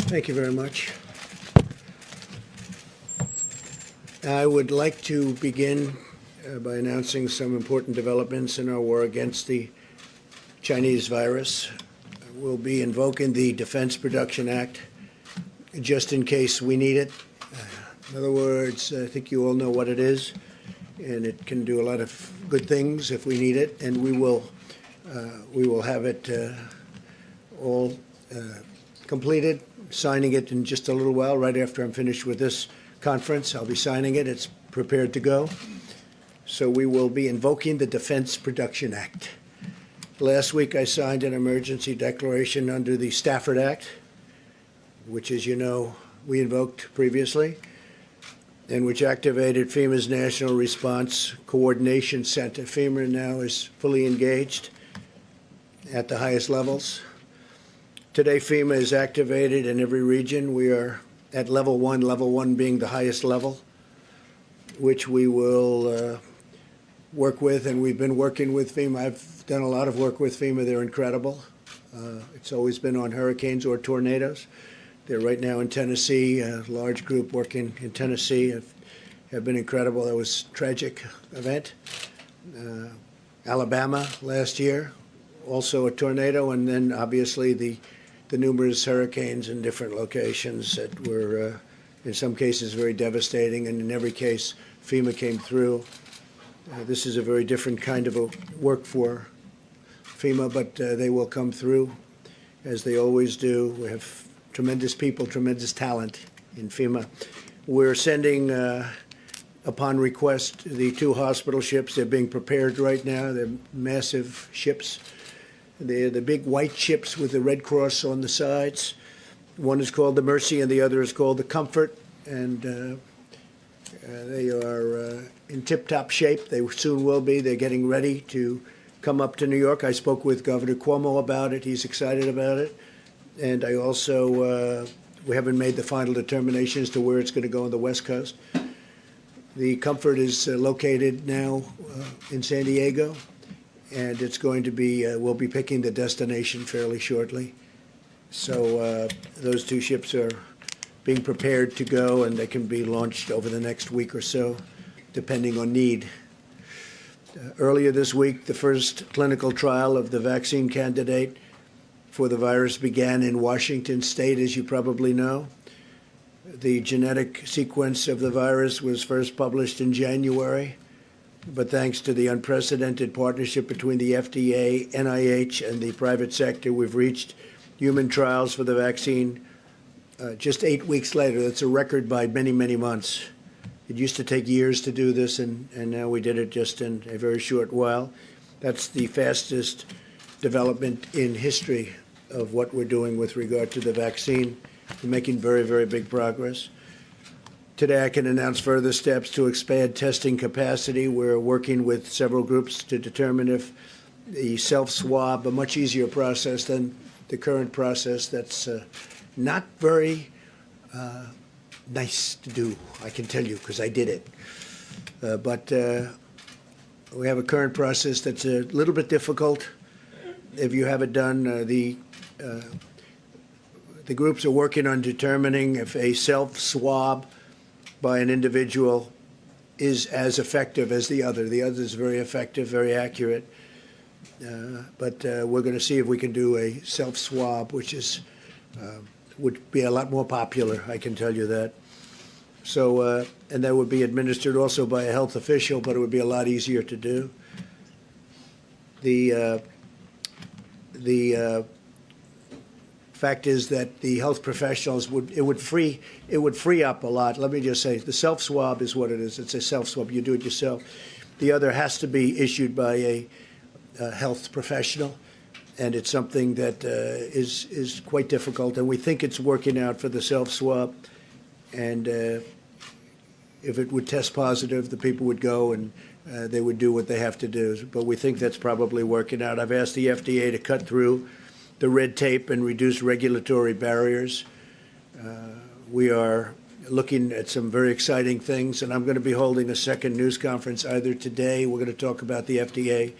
Thank you very much. I would like to begin by announcing some important developments in our war against the Chinese virus. We'll be invoking the Defense Production Act just in case we need it. In other words, I think you all know what it is, and it can do a lot of good things if we need it, and we will have it all completed, signing it in just a little while, right after I'm finished with this conference. I'll be signing it. It's prepared to go. So we will be invoking the Defense Production Act. Last week I signed an emergency declaration under the Stafford Act, which, as you know, we invoked previously, and which activated FEMA's National Response Coordination Center. FEMA now is fully engaged at the highest levels. Today, FEMA is activated in every region. We are at level one being the highest level, which we will work with, and we've been working with FEMA. I've done a lot of work with FEMA. They're incredible. It's always been on hurricanes or tornadoes. They're right now in Tennessee, a large group working in Tennessee have been incredible. That was a tragic event. Alabama last year, also a tornado, and then obviously the numerous hurricanes in different locations that were, in some cases, very devastating, and in every case, FEMA came through. This is a very different kind of a work for FEMA, but they will come through, as they always do. We have tremendous people, tremendous talent in FEMA. We're sending, upon request, the 2 hospital ships. They're being prepared right now. They're massive ships. They're the big white ships with the Red Cross on the sides. One is called the Mercy and the other is called the Comfort, and they are in tip-top shape. They soon will be. They're getting ready to come up to New York. I spoke with Governor Cuomo about it. He's excited about it. And I also, we haven't made the final determination as to where it's going to go on the West Coast. The Comfort is located now in San Diego, and it's going to be, we'll be picking the destination fairly shortly. So those 2 ships are being prepared to go, and they can be launched over the next week or so, depending on need. Earlier this week, the first clinical trial of the vaccine candidate for the virus began in Washington State, as you probably know. The genetic sequence of the virus was first published in January, but thanks to the unprecedented partnership between the FDA, NIH, and the private sector, we've reached human trials for the vaccine just 8 weeks later. That's a record by many, many months. It used to take years to do this, and now we did it just in a very short while. That's the fastest development in history of what we're doing with regard to the vaccine. We're making very, very big progress. Today, I can announce further steps to expand testing capacity. We're working with several groups to determine if the self-swab, a much easier process than the current process that's not very nice to do, I can tell you, because I did it. But we have a current process that's a little bit difficult. If you have it done, the groups are working on determining if a self-swab by an individual is as effective as the other. The other is very effective, very accurate. But we're going to see if we can do a self-swab, which is would be a lot more popular, I can tell you that. So, and that would be administered also by a health official, but it would be a lot easier to do. The fact is that the health professionals would free up a lot. Let me just say, the self-swab is what it is. It's a self-swab. You do it yourself. The other has to be issued by a health professional, and it's something that is quite difficult. And we think it's working out for the self-swab. And if it would test positive, the people would go and they would do what they have to do. But we think that's probably working out. I've asked the FDA to cut through the red tape and reduce regulatory barriers. We are looking at some very exciting things, and I'm going to be holding a second news conference either today. We're going to talk about the FDA.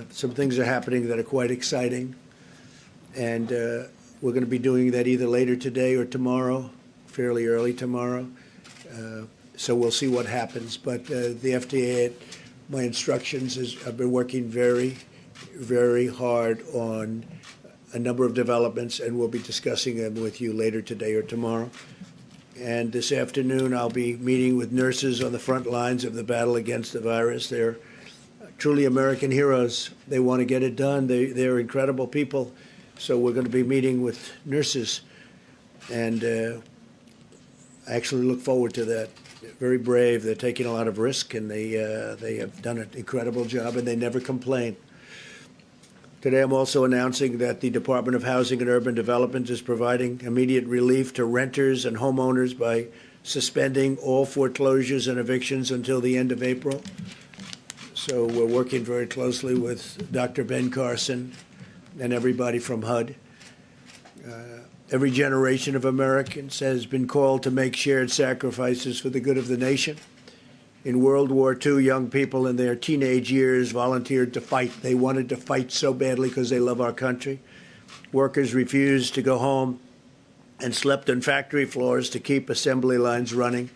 Some things are happening that are quite exciting. And We're going to be doing that either later today or tomorrow, fairly early tomorrow. So we'll see what happens. But the FDA, at my instructions, I've been working very, very hard on a number of developments, and we'll be discussing them with you later today or tomorrow. And this afternoon, I'll be meeting with nurses on the front lines of the battle against the virus. They're truly American heroes. They want to get it done. They're incredible people. So we're going to be meeting with nurses, and I actually look forward to that. They're very brave. They're taking a lot of risk, and they have done an incredible job, and they never complain. Today, I'm also announcing that the Department of Housing and Urban Development is providing immediate relief to renters and homeowners by suspending all foreclosures and evictions until the end of April. So we're working very closely with Dr. Ben Carson and everybody from HUD. Every generation of Americans has been called to make shared sacrifices for the good of the nation. In World War II, young people in their teenage years volunteered to fight. They wanted to fight so badly because they love our country. Workers refused to go home and slept on factory floors to keep assembly lines running.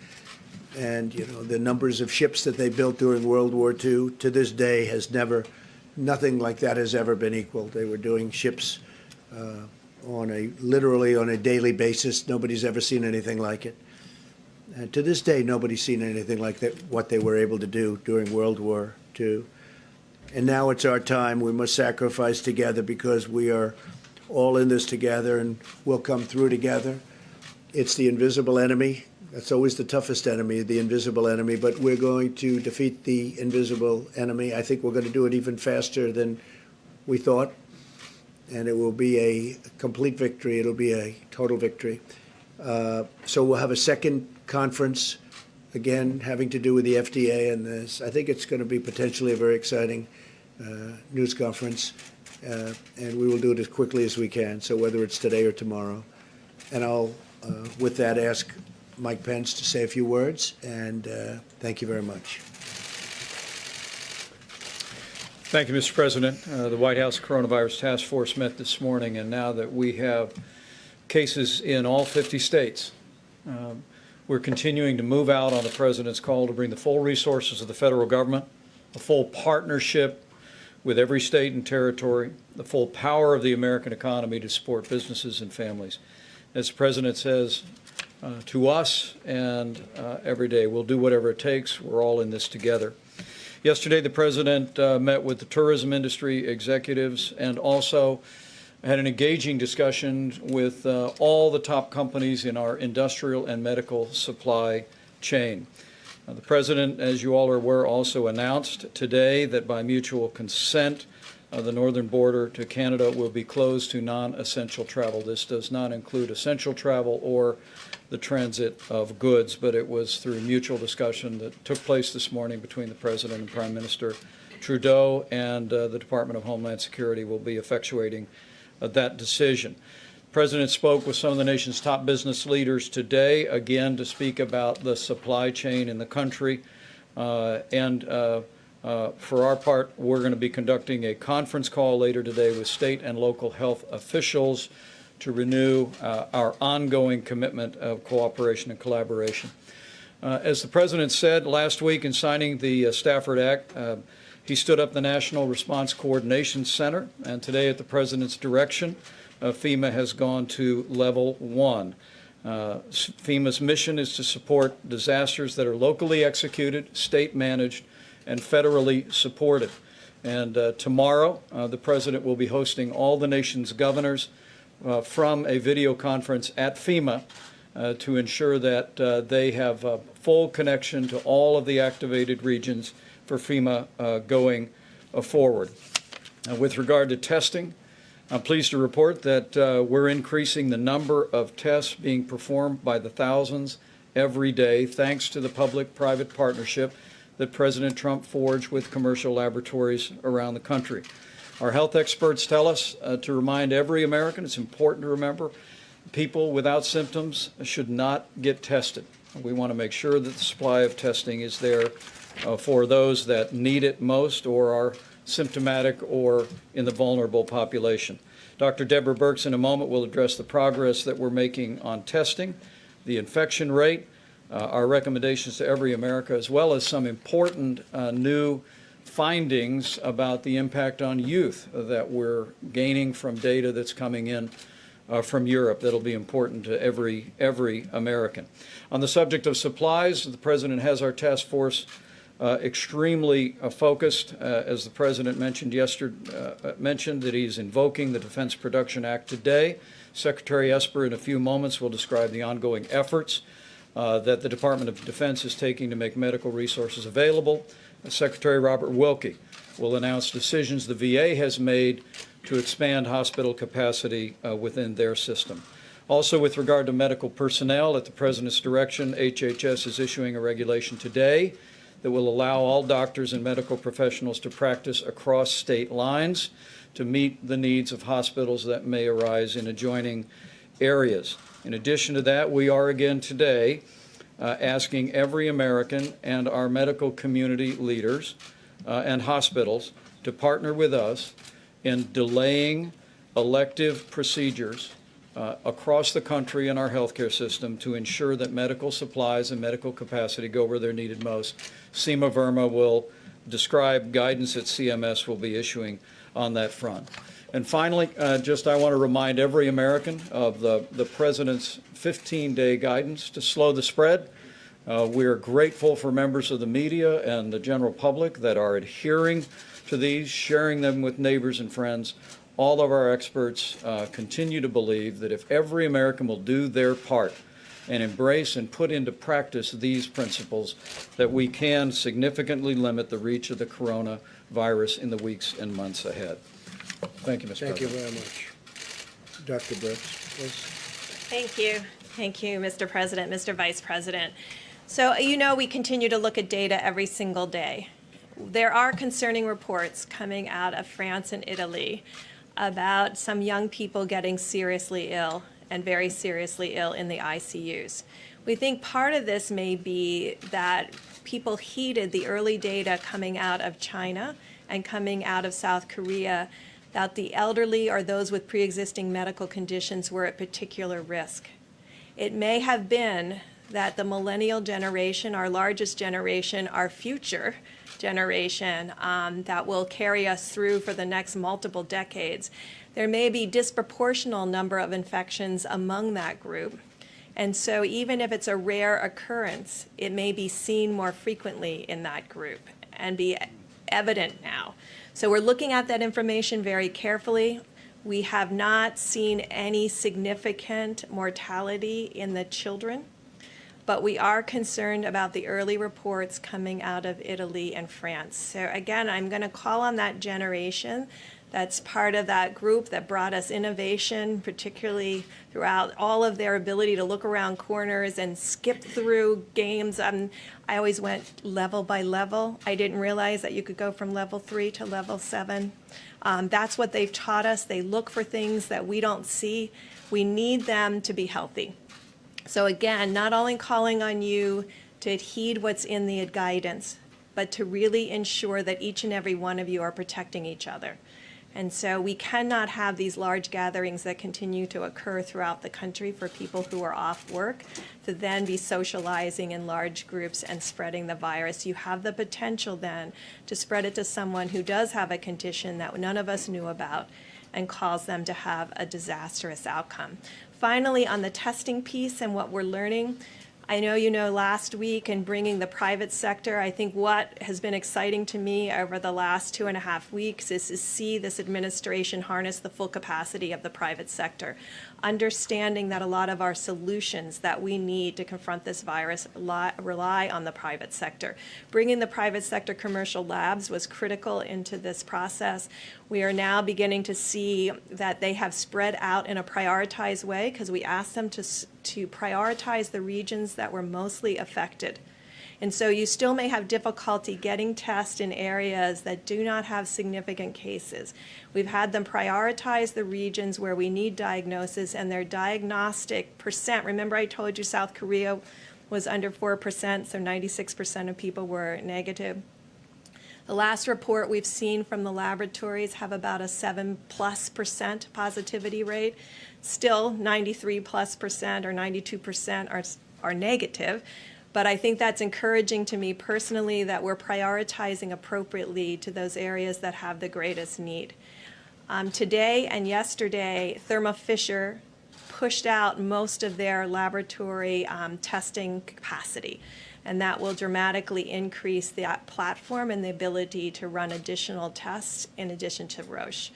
And, you know, the numbers of ships that they built during World War II to this day nothing like that has ever been equaled. They were doing ships literally on a daily basis. Nobody's ever seen anything like it. And to this day, nobody's seen anything like that, what they were able to do during World War II. And now it's our time. We must sacrifice together because we are all in this together, and we'll come through together. It's the invisible enemy. That's always the toughest enemy, the invisible enemy, but we're going to defeat the invisible enemy. I think we're going to do it even faster than we thought, and it will be a complete victory. It'll be a total victory. So we'll have a second conference, again, having to do with the FDA and this. I think it's going to be potentially a very exciting news conference, and we will do it as quickly as we can, so whether it's today or tomorrow. And I'll, with that, ask Mike Pence to say a few words, and thank you very much. Thank you, Mr. President. The White House Coronavirus Task Force met this morning, and now that we have cases in all 50 states, we're continuing to move out on the President's call to bring the full resources of the federal government, a full partnership with every state and territory, the full power of the American economy to support businesses and families. As the President says to us and every day, we'll do whatever it takes. We're all in this together. Yesterday, the President met with the tourism industry executives and also had an engaging discussion with all the top companies in our industrial and medical supply chain. The President, as you all are aware, also announced today that by mutual consent, the northern border to Canada will be closed to non-essential travel. This does not include essential travel or the transit of goods, but it was through mutual discussion that took place this morning between the President and Prime Minister Trudeau, and the Department of Homeland Security will be effectuating that decision. The President spoke with some of the nation's top business leaders today, again, to speak about the supply chain in the country. For our part, we're going to be conducting a conference call later today with state and local health officials to renew our ongoing commitment of cooperation and collaboration. As the President said last week in signing the Stafford Act, he stood up the National Response Coordination Center, and today at the President's direction, FEMA has gone to level 1. FEMA's mission is to support disasters that are locally executed, state managed, and federally supported. And tomorrow, the President will be hosting all the nation's governors from a video conference at FEMA to ensure that they have a full connection to all of the activated regions for FEMA going forward. With regard to testing, I'm pleased to report that we're increasing the number of tests being performed by the thousands every day, thanks to the public-private partnership that President Trump forged with commercial laboratories around the country. Our health experts tell us to remind every American, it's important to remember, people without symptoms should not get tested. We want to make sure that the supply of testing is there for those that need it most or are symptomatic or in the vulnerable population. Dr. Deborah Birx in a moment will address the progress that we're making on testing, the infection rate, our recommendations to every America, as well as some important new findings about the impact on youth that we're gaining from data that's coming in from Europe that'll be important to every American. On the subject of supplies, the President has our task force extremely focused, as the President mentioned mentioned that he's invoking the Defense Production Act today. Secretary Esper in a few moments will describe the ongoing efforts that the Department of Defense is taking to make medical resources available. Secretary Robert Wilkie will announce decisions the VA has made to expand hospital capacity within their system. Also, with regard to medical personnel, at the President's direction, HHS is issuing a regulation today that will allow all doctors and medical professionals to practice across state lines to meet the needs of hospitals that may arise in adjoining areas. In addition to that, we are again today asking every American and our medical community leaders and hospitals to partner with us in delaying elective procedures across the country in our healthcare system to ensure that medical supplies and medical capacity go where they're needed most. Seema Verma will describe guidance that CMS will be issuing on that front. And finally, I want to remind every American of the President's 15-day guidance to slow the spread. We are grateful for members of the media and the general public that are adhering to these, sharing them with neighbors and friends. All of our experts continue to believe that if every American will do their part and embrace and put into practice these principles, that we can significantly limit the reach of the coronavirus in the weeks and months ahead. Thank you, Mr. President. Thank you very much. Dr. Birx, please. Thank you. Thank you, Mr. President, Mr. Vice President. So, we continue to look at data every single day. There are concerning reports coming out of France and Italy about some young people getting seriously ill and very seriously ill in the ICUs. We think part of this may be that people heeded the early data coming out of China and coming out of South Korea that the elderly or those with pre-existing medical conditions were at particular risk. It may have been that the millennial generation, our largest generation, our future generation that will carry us through for the next multiple decades, there may be disproportional number of infections among that group. And so even if it's a rare occurrence, it may be seen more frequently in that group and be evident now. So we're looking at that information very carefully. We have not seen any significant mortality in the children, but we are concerned about the early reports coming out of Italy and France. So again, I'm going to call on that generation that's part of that group that brought us innovation, particularly throughout all of their ability to look around corners and skip through games. I always went level by level. I didn't realize that you could go from level 3 to level 7. That's what they've taught us. They look for things that we don't see. We need them to be healthy. So again, not only calling on you to heed what's in the guidance, but to really ensure that each and every one of you are protecting each other. And so we cannot have these large gatherings that continue to occur throughout the country for people who are off work to then be socializing in large groups and spreading the virus. You have the potential then to spread it to someone who does have a condition that none of us knew about and cause them to have a disastrous outcome. Finally, on the testing piece and what we're learning, I know last week in bringing the private sector, I think what has been exciting to me over the last 2.5 weeks is to see this administration harness the full capacity of the private sector, understanding that a lot of our solutions that we need to confront this virus rely on the private sector. Bringing the private sector commercial labs was critical into this process. We are now beginning to see that they have spread out in a prioritized way because we asked them to prioritize the regions that were mostly affected. And so you still may have difficulty getting tests in areas that do not have significant cases. We've had them prioritize the regions where we need diagnosis and their diagnostic percent. Remember I told you South Korea was under 4%, so 96% of people were negative. The last report we've seen from the laboratories have about a 7+% positivity rate. Still 93+% or 92% are negative. But I think that's encouraging to me personally that we're prioritizing appropriately to those areas that have the greatest need. Today and yesterday, Thermo Fisher pushed out most of their laboratory testing capacity, and that will dramatically increase that platform and the ability to run additional tests in addition to Roche.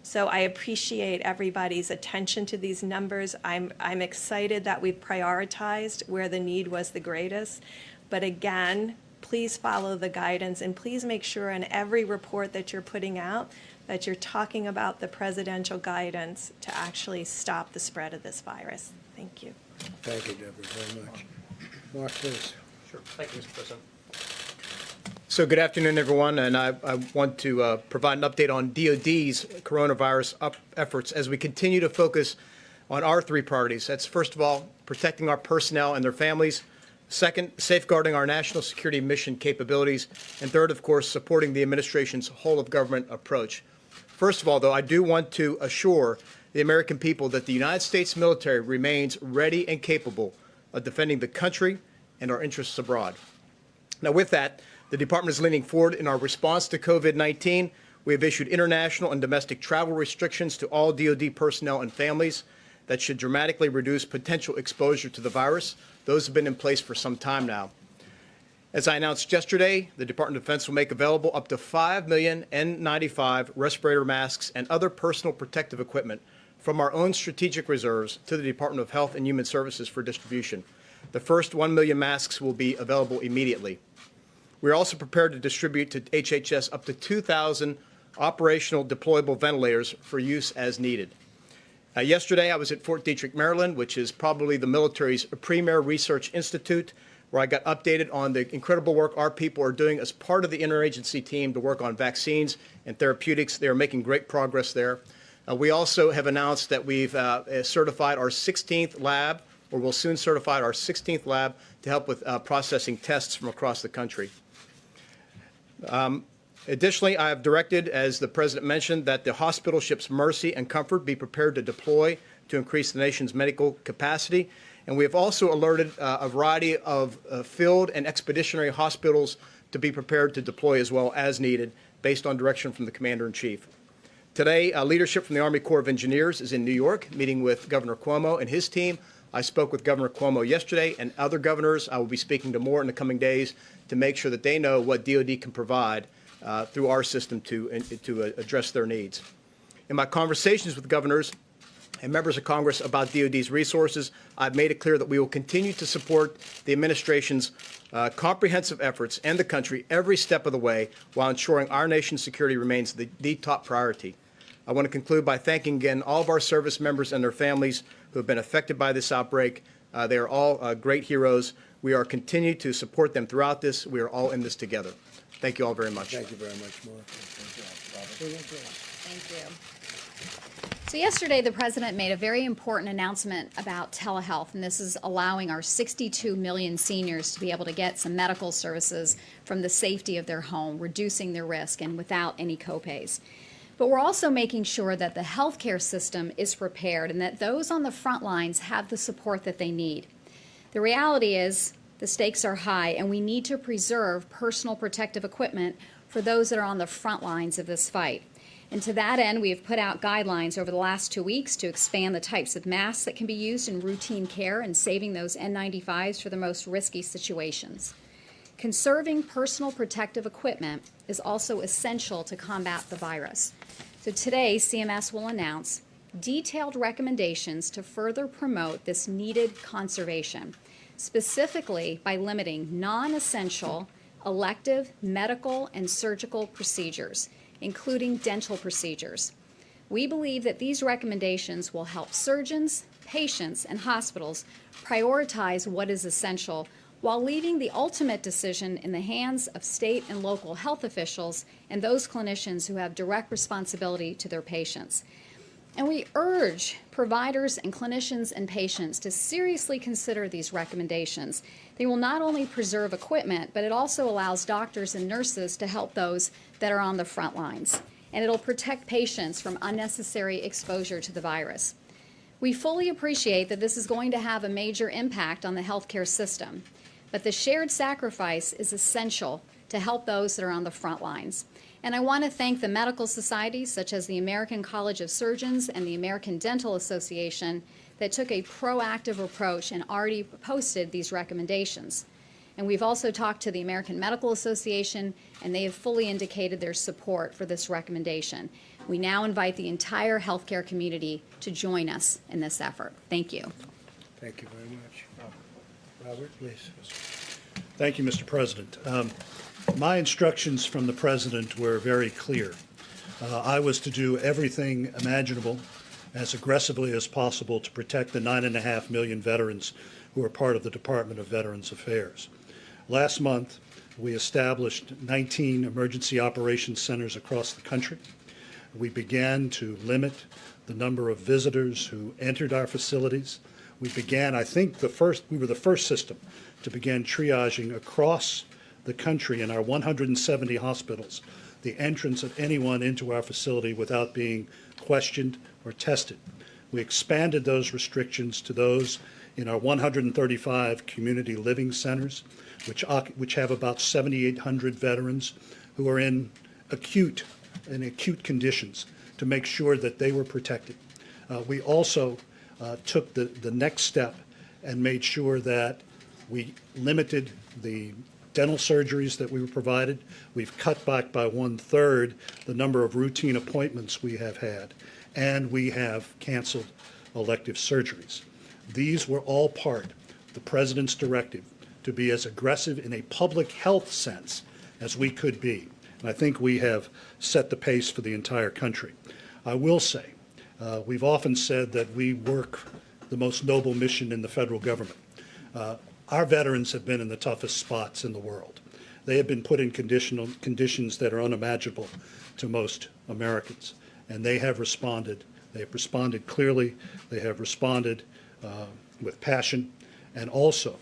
So I appreciate everybody's attention to these numbers. I'm excited that we've prioritized where the need was the greatest. But again, please follow the guidance and please make sure in every report that you're putting out that you're talking about the presidential guidance to actually stop the spread of this virus. Thank you. Thank you, Deborah, very much. Mark, please. Sure. Thank you, Mr. President. So good afternoon, everyone, and I want to provide an update on DoD's coronavirus efforts as we continue to focus on our three priorities. That's, first of all, protecting our personnel and their families. Second, safeguarding our national security mission capabilities. And third, of course, supporting the administration's whole-of-government approach. First of all, though, I do want to assure the American people that the United States military remains ready and capable of defending the country and our interests abroad. Now, with that, the Department is leaning forward in our response to COVID-19. We have issued international and domestic travel restrictions to all DoD personnel and families that should dramatically reduce potential exposure to the virus. Those have been in place for some time now. As I announced yesterday, the Department of Defense will make available up to 5 million N95 respirator masks and other personal protective equipment from our own strategic reserves to the Department of Health and Human Services for distribution. The first 1 million masks will be available immediately. We are also prepared to distribute to HHS up to 2,000 operational deployable ventilators for use as needed. Yesterday, I was at Fort Detrick, Maryland, which is probably the military's premier research institute, where I got updated on the incredible work our people are doing as part of the interagency team to work on vaccines and therapeutics. They are making great progress there. We also have announced that we've certified our 16th lab, or will soon certify our 16th lab to help with processing tests from across the country. Additionally, I have directed, as the President mentioned, that the hospital ships Mercy and Comfort be prepared to deploy to increase the nation's medical capacity. And we have also alerted a variety of field and expeditionary hospitals to be prepared to deploy as well as needed, based on direction from the Commander-in-Chief. Today, leadership from the Army Corps of Engineers is in New York, meeting with Governor Cuomo and his team. I spoke with Governor Cuomo yesterday, and other governors I will be speaking to more in the coming days to make sure that they know what DoD can provide through our system to address their needs. In my conversations with governors and members of Congress about DoD's resources, I've made it clear that we will continue to support the administration's comprehensive efforts and the country every step of the way while ensuring our nation's security remains the top priority. I want to conclude by thanking again all of our service members and their families who have been affected by this outbreak. They are all great heroes. We are continuing to support them throughout this. We are all in this together. Thank you all very much. Thank you very much, Mark. Thank you. So yesterday, the President made a very important announcement about telehealth, and this is allowing our 62 million seniors to be able to get some medical services from the safety of their home, reducing their risk and without any copays. But we're also making sure that the healthcare system is prepared and that those on the front lines have the support that they need. The reality is the stakes are high, and we need to preserve personal protective equipment for those that are on the front lines of this fight. And to that end, we have put out guidelines over the last 2 weeks to expand the types of masks that can be used in routine care and saving those N95s for the most risky situations. Conserving personal protective equipment is also essential to combat the virus. So today, CMS will announce detailed recommendations to further promote this needed conservation, specifically by limiting non-essential elective medical and surgical procedures, including dental procedures. We believe that these recommendations will help surgeons, patients, and hospitals prioritize what is essential while leaving the ultimate decision in the hands of state and local health officials and those clinicians who have direct responsibility to their patients. And we urge providers and clinicians and patients to seriously consider these recommendations. They will not only preserve equipment, but it also allows doctors and nurses to help those that are on the front lines. And it'll protect patients from unnecessary exposure to the virus. We fully appreciate that this is going to have a major impact on the healthcare system, but the shared sacrifice is essential to help those that are on the front lines. And I want to thank the medical societies, such as the American College of Surgeons and the American Dental Association, that took a proactive approach and already posted these recommendations. And we've also talked to the American Medical Association, and they have fully indicated their support for this recommendation. We now invite the entire healthcare community to join us in this effort. Thank you. Thank you very much. Robert, please. Thank you, Mr. President. My instructions from the President were very clear. I was to do everything imaginable as aggressively as possible to protect the 9.5 million veterans who are part of the Department of Veterans Affairs. Last month, we established 19 emergency operations centers across the country. We began to limit the number of visitors who entered our facilities. We began, I think, we were the first system to begin triaging across the country in our 170 hospitals the entrance of anyone into our facility without being questioned or tested. We expanded those restrictions to those in our 135 community living centers, which have about 7,800 veterans who are in acute conditions, to make sure that they were protected. We also took the next step and made sure that we limited the dental surgeries that we were provided. We've cut back by 1/3 the number of routine appointments we have had, and we have canceled elective surgeries. These were all part of the President's directive to be as aggressive in a public health sense as we could be. And I think we have set the pace for the entire country. I will say, we've often said that we work the most noble mission in the federal government. Our veterans have been in the toughest spots in the world. They have been put in conditions that are unimaginable to most Americans, and they have responded. They have responded clearly. They have responded with passion, and also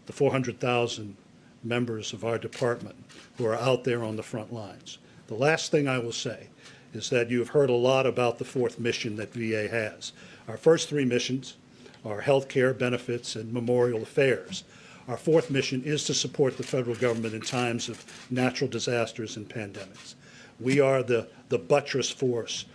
the 400,000 members of our department who are out there on the front lines. The last thing I will say is that you've heard a lot about the fourth mission that VA has. Our first three missions are health care, benefits, and memorial affairs. Our fourth mission is to support the federal government in times of natural disasters and pandemics. We are the buttress force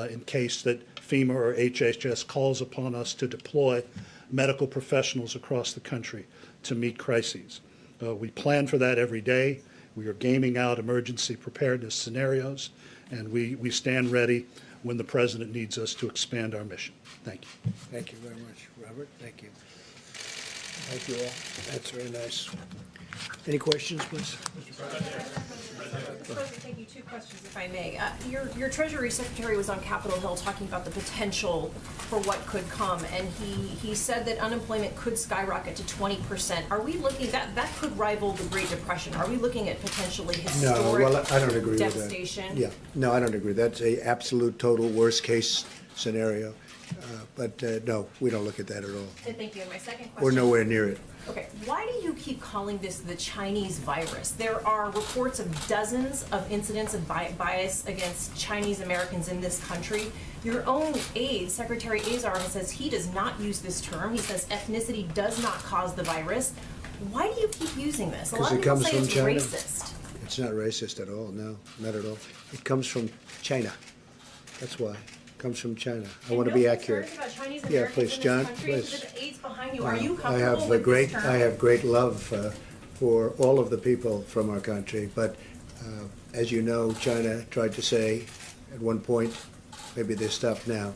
in case that FEMA or HHS calls upon us to deploy medical professionals across the country to meet crises. We plan for that every day. We are gaming out emergency preparedness scenarios, and we stand ready when the President needs us to expand our mission. Thank you. Thank you very much, Robert. Thank you. Thank you all. That's very nice. Any questions, please? President, thank you. Two questions, if I may. Your Treasury Secretary was on Capitol Hill talking about the potential for what could come, and he said that unemployment could skyrocket to 20%. Are we looking, that could rival the Great Depression? Are we looking at potentially historic No, well, I don't agree with that. devastation? Yeah, no, I don't agree. That's a absolute total worst case scenario. But no, we don't look at that at all. And thank you. And my second question. We're nowhere near it. Okay, why do you keep calling this the Chinese virus? There are reports of dozens of incidents of bias against Chinese Americans in this country. Your own aide, Secretary Azar, says he does not use this term. He says ethnicity does not cause the virus. Why do you keep using this? A lot of people say it's racist. It's not racist at all, no, not at all. It comes from China. That's why. It comes from China. I want to be accurate. About Chinese Yeah, Americans please, in John, this country? please. The aides behind you. Are you I comfortable have with great, this term? I have great love for all of the people from our country, but as you know, China tried to say at one point, maybe they stopped now,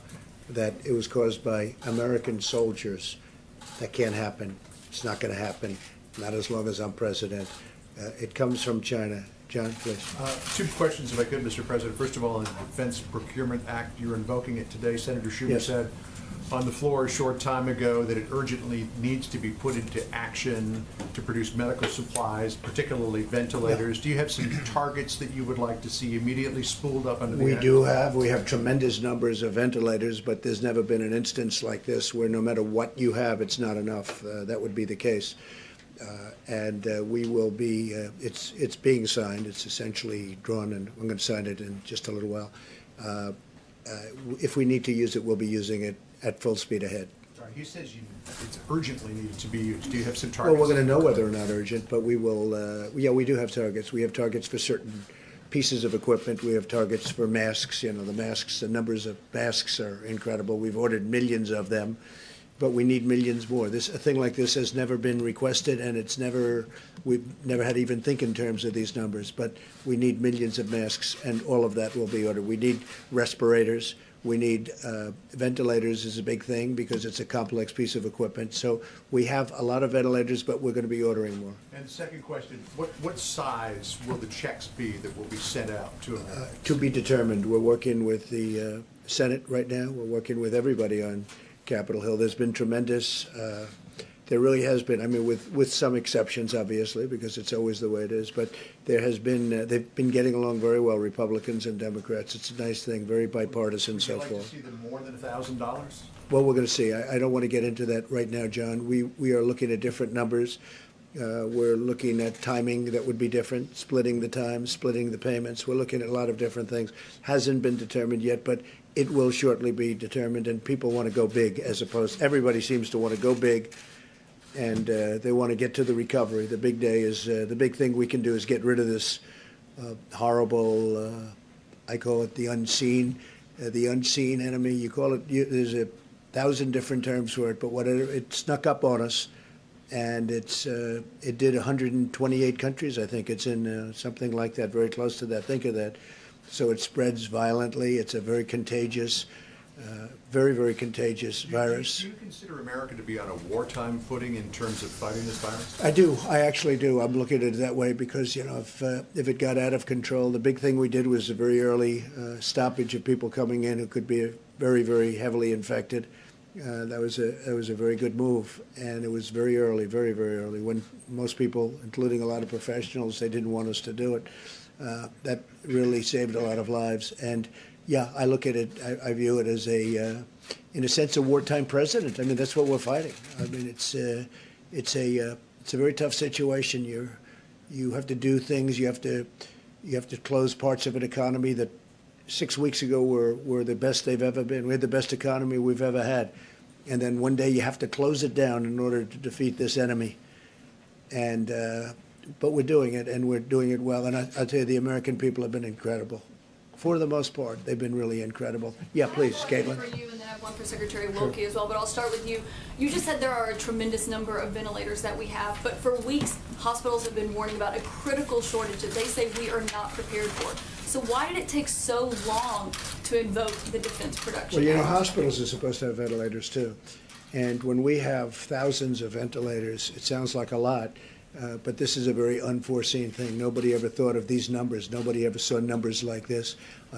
that it was caused by American soldiers. That can't happen. It's not going to happen, not as long as I'm president. It comes from China. John, please. Two questions, if I could, Mr. President. First of all, on the Defense Procurement Act, you're invoking it today. Senator Schumer Yes. said on the floor a short time ago that it urgently needs to be put into action to produce medical supplies, particularly ventilators. Do you have some targets that you would like to see immediately spooled up under the We act? do have, we have tremendous numbers of ventilators, but there's never been an instance like this where no matter what you have, it's not enough. That would be the case. And we will be, it's being signed, it's essentially drawn, and I'm going to sign it in just a little while. If we need to use it, we'll be using it at full speed ahead. Sorry, he says it's urgently needed to be used. Do you have some Well, targets? we're going to know whether or not urgent, but we will, yeah, we do have targets. We have targets for certain pieces of equipment. We have targets for masks. You know, the masks, the numbers of masks are incredible. We've ordered millions of them, but we need millions more. A thing like this has never been requested, and we've never had to even think in terms of these numbers, but we need millions of masks, and all of that will be ordered. We need respirators. We need ventilators is a big thing because it's a complex piece of equipment. So we have a lot of ventilators, but we're going to be ordering more. And the second question, what size will the checks be that will be sent out to Americans? To be determined. We're working with the Senate right now. We're working with everybody on Capitol Hill. There's been tremendous, there really has been, I mean, with some exceptions, obviously, because it's always the way it is, but there has been, they've been getting along very well, Republicans and Democrats. It's a nice thing, very bipartisan so Would you far. like to see them more than $1,000? Well, we're going to see. I don't want to get into that right now, John. We are looking at different numbers. We're looking at timing that would be different, splitting the time, splitting the payments. We're looking at a lot of different things. Hasn't been determined yet, but it will shortly be determined, and people want to go big as opposed, everybody seems to want to go big, and they want to get to the recovery. The big day is, the big thing we can do is get rid of this horrible, I call it the unseen enemy. You call it, there's 1,000 different terms for it, but whatever, it snuck up on us, and it did 128 countries, I think it's in, something like that, very close to that, think of that. So it spreads violently. It's a very contagious, very, very contagious virus. Do you consider America to be on a wartime footing in terms of fighting this virus? I do. I actually do. I'm looking at it that way because, you know, if it got out of control, the big thing we did was a very early stoppage of people coming in who could be very, very heavily infected. That was a very good move, and it was very early, very, very early, when most people, including a lot of professionals, they didn't want us to do it. That really saved a lot of lives. And yeah, I look at it, I view it as in a sense, a wartime president. I mean, that's what we're fighting. I mean, it's a very tough situation. You have to do things. You have to close parts of an economy that 6 weeks ago were the best they've ever been. We had the best economy we've ever had. And then one day you have to close it down in order to defeat this enemy. And but we're doing it, and we're doing it well. And I'll tell you, the American people have been incredible. For the most part, they've been really incredible. Yeah, please, Caitlin. For you, and then I have one for Secretary Wilkie as well, but I'll start with you. You just said there are a tremendous number of ventilators that we have, but for weeks, hospitals have been warning about a critical shortage that they say we are not prepared for. So why did it take so long to invoke the Defense Production Well, you know, Act? hospitals are supposed to have ventilators too. And when we have thousands of ventilators, it sounds like a lot, but this is a very unforeseen thing. Nobody ever thought of these numbers. Nobody ever saw numbers like this.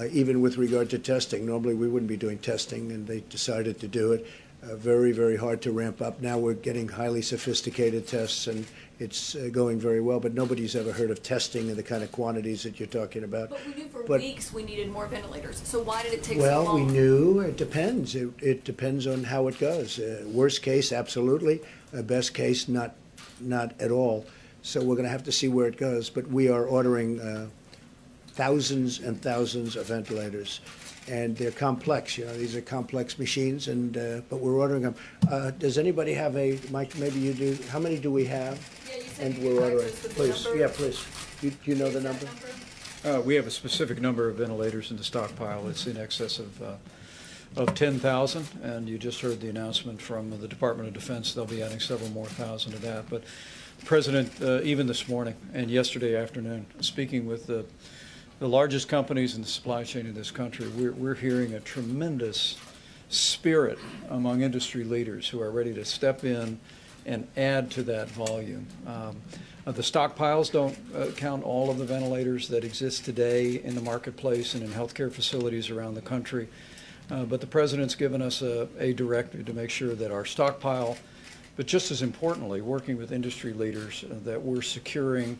Even with regard to testing, normally we wouldn't be doing testing, and they decided to do it. Very, very hard to ramp up. Now we're getting highly sophisticated tests, and it's going very well, but nobody's ever heard of testing in the kind of quantities that you're talking about. But we knew for But- weeks we needed more ventilators. So why did it take so Well, long? we knew. It depends. It depends on how it goes. Worst case, absolutely. Best case, not at all. So we're going to have to see where it goes. But we are ordering thousands and thousands of ventilators, and they're complex. You know, these are complex machines, and but we're ordering them. Does anybody have a, Mike? Maybe you do. How many do we have? Yeah, you said And you we're could ordering. access the Please, number. yeah, please. Do you know the Exact number? We have a specific number of ventilators in the stockpile. It's in excess of 10,000, and you just heard the announcement from the Department of Defense. They'll be adding several more thousand to that. But the President, even this morning and yesterday afternoon, speaking with the largest companies in the supply chain in this country, we're hearing a tremendous spirit among industry leaders who are ready to step in and add to that volume. The stockpiles don't count all of the ventilators that exist today in the marketplace and in healthcare facilities around the country. But the President's given us a directive to make sure that our stockpile, but just as importantly, working with industry leaders, that we're securing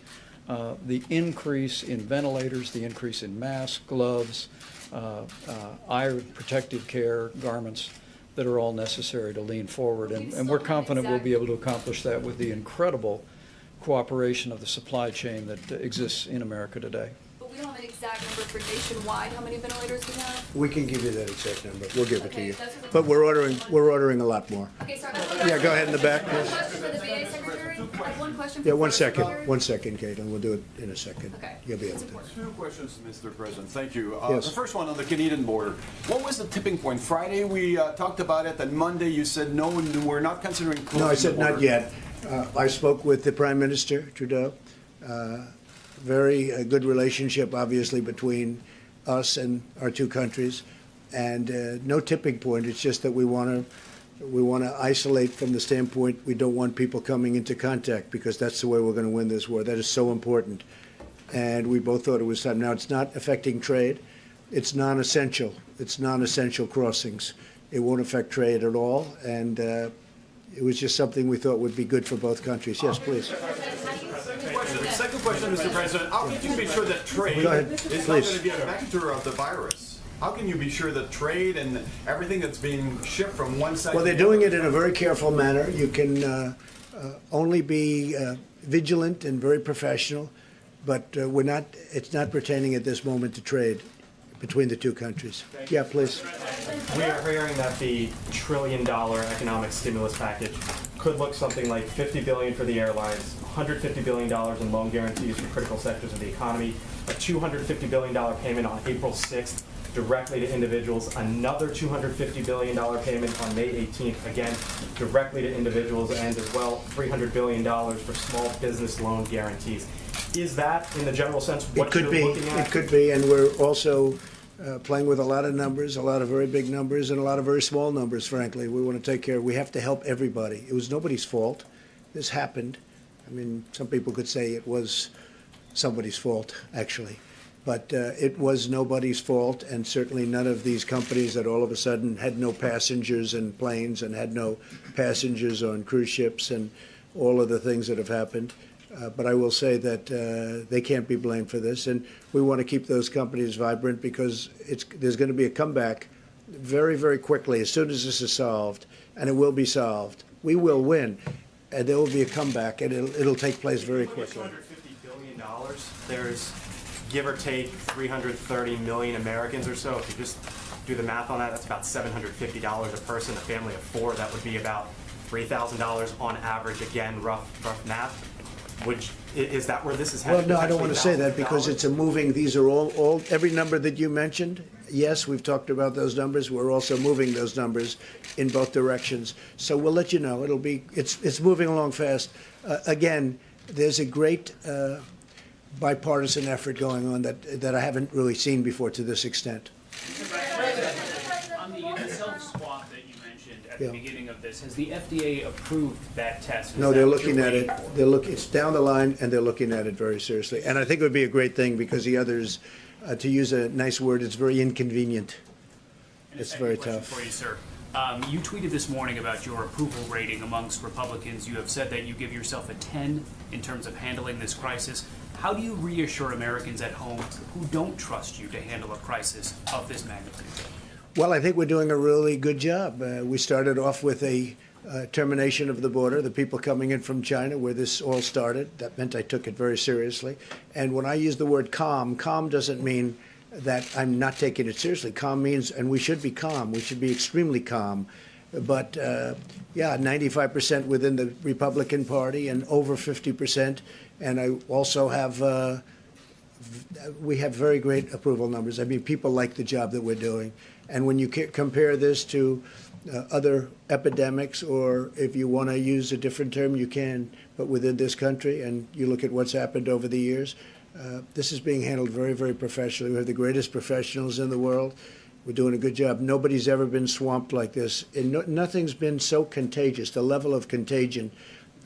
the increase in ventilators, the increase in masks, gloves, eye protective care, garments that are all necessary to lean forward. And we're confident we'll be able to accomplish that with the incredible cooperation of the supply chain that exists in America today. But we don't have an exact number for nationwide, how many ventilators we have? We can give you that exact number. We'll give it to Okay, you. that's what But we're ordering a lot more. Okay, sorry. Yeah, go ahead in the back. One question for the VA secretary? I have one question. Yeah, for one the second, secretary. Caitlin. We'll do it in a second. Okay. You'll be able to. Two questions, Mr. President. Thank you. Yes. The first one on the Canadian border. What was the tipping point? Friday we talked about it, and Monday you said no, we're not considering closing No, I said the border. not yet. I spoke with the Prime Minister, Trudeau. Very good relationship, obviously, between us and our two countries. And no tipping point. It's just that we want to isolate from the standpoint we don't want people coming into contact, because that's the way we're going to win this war. That is so important. And we both thought it was time. Now, it's not affecting trade. It's non-essential. It's non-essential crossings. It won't affect trade at all. And it was just something we thought would be good for both countries. Yes, please. Second question, Mr. President. How can you be sure that trade Go ahead, is not please. going to be a vector of the virus? How can you be sure that trade and everything that's being shipped from one side Well, to they're the doing other- it in a very careful manner. You can only be vigilant and very professional, but it's not pertaining at this moment to trade between the two countries. Yeah, please. We are hearing that the $1 trillion economic stimulus package could look something like $50 billion for the airlines, $150 billion in loan guarantees for critical sectors of the economy, a $250 billion payment on April 6th directly to individuals, another $250 billion payment on May 18th, again, directly to individuals, and as well, $300 billion for small business loan guarantees. Is that, in the general sense, what you're looking at? It could be, and we're also playing with a lot of numbers, a lot of very big numbers, and a lot of very small numbers, frankly. We want to take care. We have to help everybody. It was nobody's fault. This happened. I mean, some people could say it was somebody's fault, actually. But it was nobody's fault, and certainly none of these companies that all of a sudden had no passengers in planes and had no passengers on cruise ships and all of the things that have happened. But I will say that they can't be blamed for this, and we want to keep those companies vibrant, because there's going to be a comeback very, very quickly as soon as this is solved, and it will be solved. We will win, and there will be a comeback, and it'll take place very quickly. $250 billion, there's give or take 330 million Americans or so. If you just do the math on that, that's about $750 a person. A family of four, that would be about $3,000 on average. Again, rough math. Is that where this is headed? Well, no, I don't want to say that, because it's a moving, these are all every number that you mentioned. Yes, we've talked about those numbers. We're also moving those numbers in both directions. So we'll let you know. It's moving along fast. Again, there's a great bipartisan effort going on that I haven't really seen before to this extent. On the self-swab that you mentioned at Yeah. the beginning of this, has the FDA approved that test? No, they're looking at it. It's down the line, and they're looking at it very seriously. And I think it would be a great thing, because the others, to use a nice word, it's very inconvenient. It's very tough. For you, sir. You tweeted this morning about your approval rating amongst Republicans. You have said that you give yourself a 10 in terms of handling this crisis. How do you reassure Americans at home who don't trust you to handle a crisis of this magnitude? Well, I think we're doing a really good job. We started off with a termination of the border, the people coming in from China, where this all started. That meant I took it very seriously. And when I use the word calm doesn't mean that I'm not taking it seriously. Calm means, and we should be calm, we should be extremely calm. But yeah, 95% within the Republican Party and over 50%. And I also have, we have very great approval numbers. I mean, people like the job that we're doing. And when you compare this to other epidemics, or if you want to use a different term, you can, but within this country, and you look at what's happened over the years, this is being handled very, very professionally. We have the greatest professionals in the world. We're doing a good job. Nobody's ever been swamped like this. And nothing's been so contagious. The level of contagion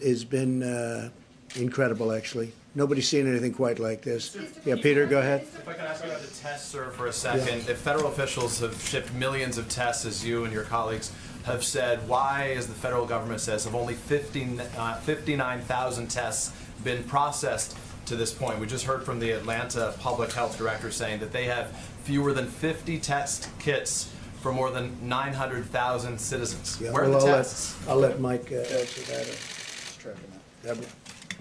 has been incredible, actually. Nobody's seen anything quite like this. Yeah, Peter, go ahead. If I could ask you about the tests, sir, for a second. If federal officials have shipped millions of tests, as you and your colleagues have said, why, as the federal government says, have only 59,000 tests been processed to this point? We just heard from the Atlanta public health director saying that they have fewer than 50 test kits for more than 900,000 citizens. Yeah, Where are well, the tests? I'll let Mike answer that. Deborah.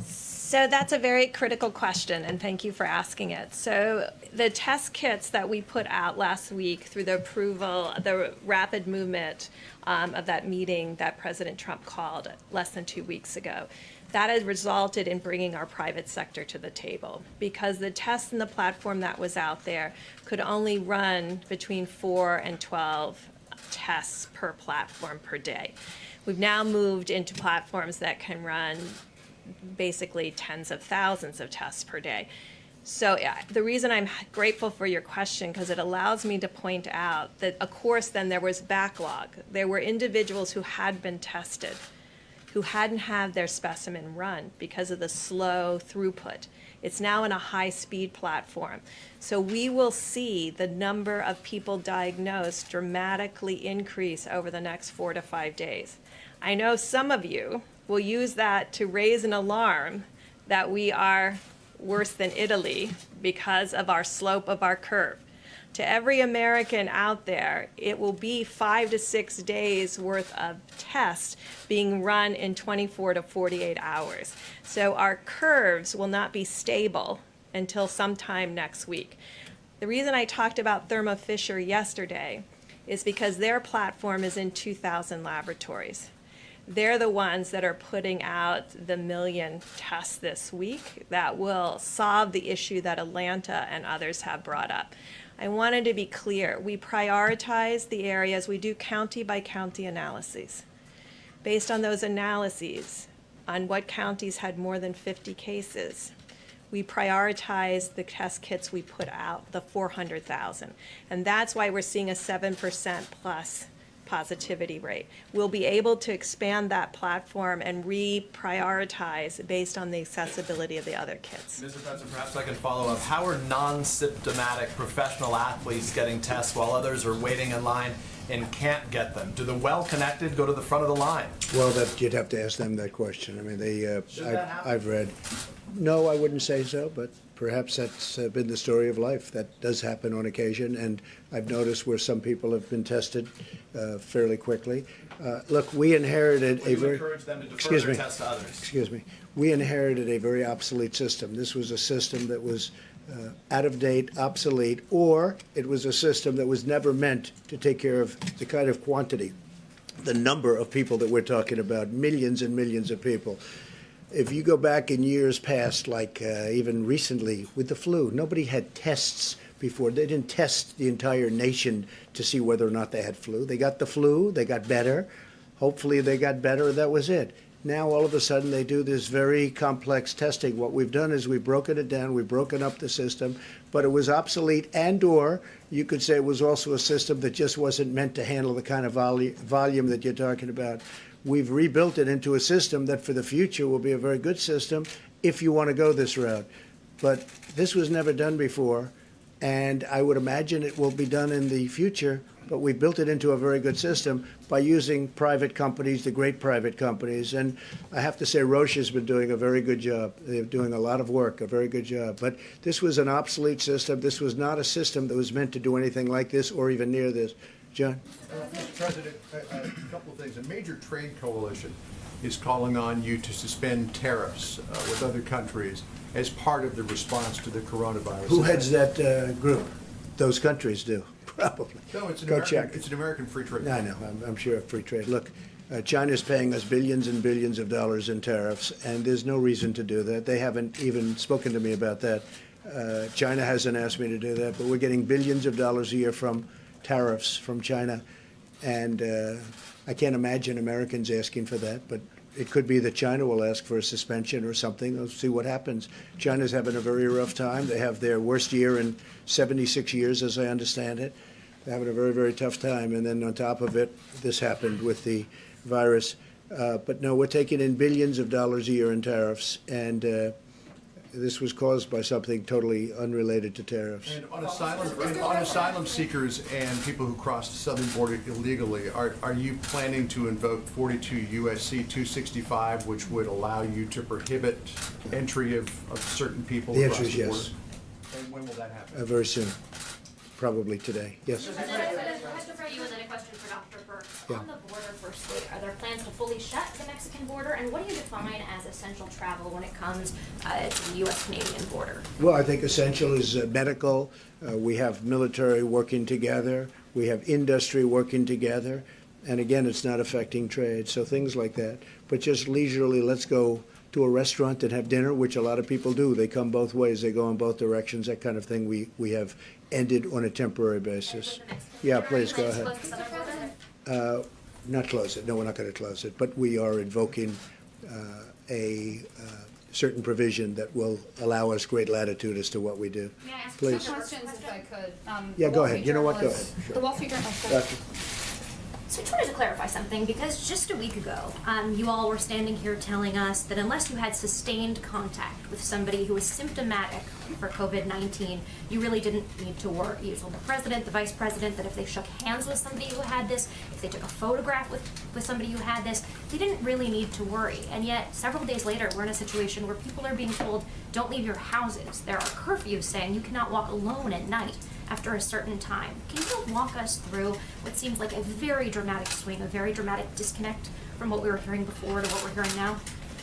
So that's a very critical question, and thank you for asking it. So the test kits that we put out last week through the approval, the rapid movement of that meeting that President Trump called less than 2 weeks ago, that has resulted in bringing our private sector to the table, because the test and the platform that was out there could only run between 4 and 12 tests per platform per day. We've now moved into platforms that can run basically tens of thousands of tests per day. So the reason I'm grateful for your question, because it allows me to point out that, of course, then there was backlog. There were individuals who had been tested, who hadn't had their specimen run because of the slow throughput. It's now in a high-speed platform. So we will see the number of people diagnosed dramatically increase over the next 4 to 5 days. I know some of you will use that to raise an alarm that we are worse than Italy because of our slope of our curve. To every American out there, it will be 5 to 6 days worth of tests being run in 24 to 48 hours. So our curves will not be stable until sometime next week. The reason I talked about Thermo Fisher yesterday is because their platform is in 2,000 laboratories. They're the ones that are putting out the 1 million tests this week that will solve the issue that Atlanta and others have brought up. I wanted to be clear. We prioritize the areas. We do county by county analyses. Based on those analyses, on what counties had more than 50 cases, we prioritize the test kits we put out, the 400,000. And that's why we're seeing a 7% plus positivity rate. We'll be able to expand that platform and reprioritize based on the accessibility of the other kits. Mr. President, perhaps I can follow up. How are non-symptomatic professional athletes getting tests while others are waiting in line and can't get them? Do the well-connected go to the front of the line? Well, you'd have to ask them that question. I mean, Should that happen? I've read. No, I wouldn't say so, but perhaps that's been the story of life. That does happen on occasion, and I've noticed where some people have been tested fairly quickly. Look, we inherited Would a you very. encourage them to defer Excuse their me. tests to others? Excuse me. We inherited a very obsolete system. This was a system that was out of date, obsolete, or it was a system that was never meant to take care of the kind of quantity, the number of people that we're talking about, millions and millions of people. If you go back in years past, like even recently with the flu, nobody had tests before. They didn't test the entire nation to see whether or not they had flu. They got the flu, they got better. Hopefully they got better, that was it. Now all of a sudden they do this very complex testing. What we've done is we've broken it down, we've broken up the system, but it was obsolete, and or you could say it was also a system that just wasn't meant to handle the kind of volume that you're talking about. We've rebuilt it into a system that for the future will be a very good system if you want to go this route. But this was never done before, and I would imagine it will be done in the future, but we built it into a very good system by using private companies, the great private companies. And I have to say Roche has been doing a very good job. They're doing a lot of work, a very good job. But this was an obsolete system. This was not a system that was meant to do anything like this or even near this. John? Mr. President, a couple of things. A major trade coalition is calling on you to suspend tariffs with other countries as part of the response to the coronavirus. Who heads that group? Those countries do, probably. No, it's an Go American, check. it's an American free trade. I know, I'm sure of free trade. Look, China's paying us billions and billions of dollars in tariffs, and there's no reason to do that. They haven't even spoken to me about that. China hasn't asked me to do that, but we're getting billions of dollars a year from tariffs from China, and I can't imagine Americans asking for that, but it could be that China will ask for a suspension or something. Let's see what happens. China's having a very rough time. They have their worst year in 76 years, as I understand it. They're having a very, very tough time, and then on top of it, this happened with the virus. But no, we're taking in billions of dollars a year in tariffs, and this was caused by something totally unrelated to tariffs. And on asylum seekers and people who cross the southern border illegally, are you planning to invoke 42 U.S.C. 265, which would allow you to prohibit entry of certain people The across answer is the border? yes. And when will that happen? Very soon, probably today. Yes. Question for you and then a question for Dr. Burks. Yeah. On the border, firstly, are there plans to fully shut the Mexican border? And what do you define as essential travel when it comes to the U.S.-Canadian border? Well, I think essential is medical. We have military working together. We have industry working together. And again, it's not affecting trade. So things like that. But just leisurely, let's go to a restaurant and have dinner, which a lot of people do. They come both ways. They go in both directions, that kind of thing. We have ended on a temporary basis. Yeah, please, go ahead. Not close it. No, we're not going to close it. But we are invoking a certain provision that will allow us great latitude as to what we do. May I ask Please. some questions if I could? Yeah, The go Wall ahead. Street You know what? Go Journal ahead. is- Sure. The Wall Street Journal. Doctor. So I just wanted to clarify something because just a week ago, you all were standing here telling us that unless you had sustained contact with somebody who was symptomatic for COVID-19, you really didn't need to worry. You told the president, the vice president, that if they shook hands with somebody who had this, if they took a photograph with somebody who had this, they didn't really need to worry. And yet, several days later, we're in a situation where people are being told, don't leave your houses. There are curfews saying you cannot walk alone at night after a certain time. Can you walk us through what seems like a very dramatic swing, a very dramatic disconnect from what we were hearing before to what we're hearing now?